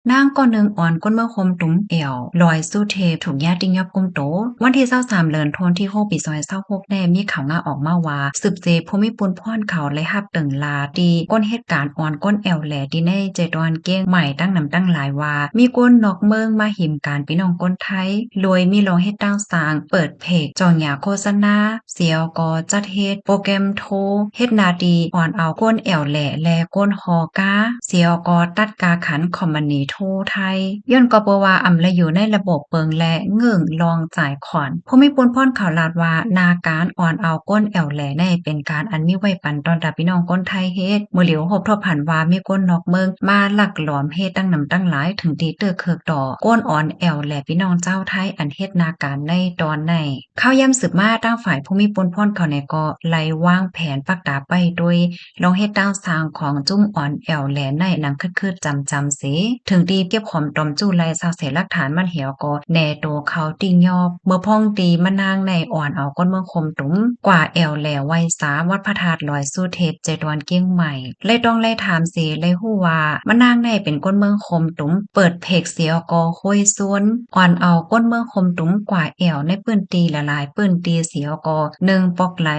นางก็นึงอ่อนก้นเมื่อคมตุ้มเอวลอยสู้เทถูกญาติยอบกุมโตวันที่23เดือนธันวาคมที่6ปี2026แน่มีข่าวงาออกมาว่าสืบเจภูมิปุนพ่อนเขาเลยฮับตึงลาดีก้นเหตุการณ์อ่อนก้นแอวแหลดีในเจดอนเก้งใหม่ตั้งนำตั้งหลายว่ามีก้นนอกเมืองมาหิมการพี่น้องก้นไทยโดยมีรองเฮ็ดตั้งสร้างเปิดเพจจองหยาโฆษณาเสียวกอจัดเฮ็ดโปรแกรมโทรเฮ็ดนาดีอ่อนเอาก้นแอวแหลและก้นฮอกาเสียวกอตัดกาขันคอมมานีโทไทยย้อนก็เปว่าอำละอยู่ในระบบเปิงและเงื่งรองจ่ายขอนผู้มีปนพ่อนข่าวลาดว่านาการอ่อนเอาก้นแอวแหลในเป็นการอันมีไว้ปันตอนรับพี่น้องก้นไทยเฮ็ดมื้อเหลียวพบทบผันว่ามีก้นนอกเมืองมาลักหลอมเฮ็ดตั้งนำตั้งหลายถึงตีเตอเคิกต่อก้นอ่อนแอวแหลพี่น้องเจ้าไทยอันเฮ็ดนาการในตอนในข้าวย่ำสืบมาตั้งฝ่ายผู้มีปนพ่อนเขาในก็ไล่วางแผนปักตาไปโดยลองเฮ็ดตั้งสร้างของจุ้มอ่อนแอวแหลในนำคืดๆจำเสถึงดีเก็บหอมตอมจู้ไล่ซาวเสหลักฐานมันเหี่ยวก็แน่โตเขาติงยอบเมื่อพ่องตีมานางในอ่อนเอาก้นเมืองคมตุ้มกว่าแอวแหลไว้สาวัดพระธาตุลอยสู้เทพเจดวนเกี้ยงใหม่เลยต้องไล่ถามเสเลยฮู้ว่ามานางในเป็นก้นเมืองคมตุ้มเปิดเพกเสียกอห้วยซวนอ่อนเอาก้นเมืองคมตุ้มกว่าแอวในปื้นตีละลายปื้นตีเสียกอ1ปอกไหล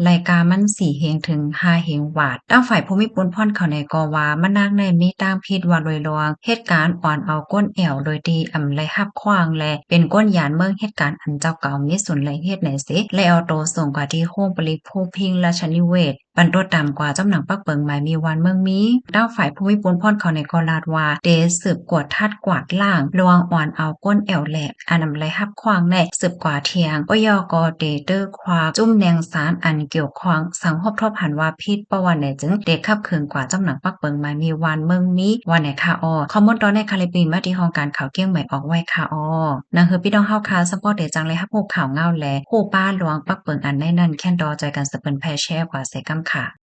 รายการมัน4เฮงถึง5เฮงวาดตั้งฝ่ายภูมิปนพ่อนเขาในกอว่ามานางในมีตามพิษว่าลอยลวงเหตุการณ์อ่อนเอาก้นแอวโดยดีอำไลหับขว้างและเป็นก้นยานเมืองเหตุการณ์อันเจ้าเก่ามีสุนไหลเฮ็ดไหนเสและเอาโตส่งกว่าที่โฮมปริภูพิงราชนิเวศบรรโตตามกว่าจำหนังปักเปิงหมายมีวันเมืองมีด้าวฝ่ายภูมิพลพ่อนเขาในกอลาดว่าเดสืบกวดทัดกวาดล่างลวงอ่อนเอาก้นแอวแหลกอันนำไรหับควางแน่สืบกว่าเทียงปยกเดเตอร์ควาจุ้มแนงสารอันเกี่ยวควางสังหบทบหันว่าพิษประวันไหนจึงเด็กขับเคืองกว่าจำหนังปักเปิงหมายมีวันเมืองมีวันไหนค่ะออคอมมอนตอนในคาลิปีมาที่ห้องการข่าวเกี้ยงใหม่ออกไว้ค่ะออนังคือพี่น้องเฮาคาสปอร์ตเดจังเลยฮับฮู้ข่าวเงาแลฮู้ป้าหลวงปักเปิงอันในนั้นแค่นดอใจกันสเปินแพแช่กว่าเซกัมค่ะ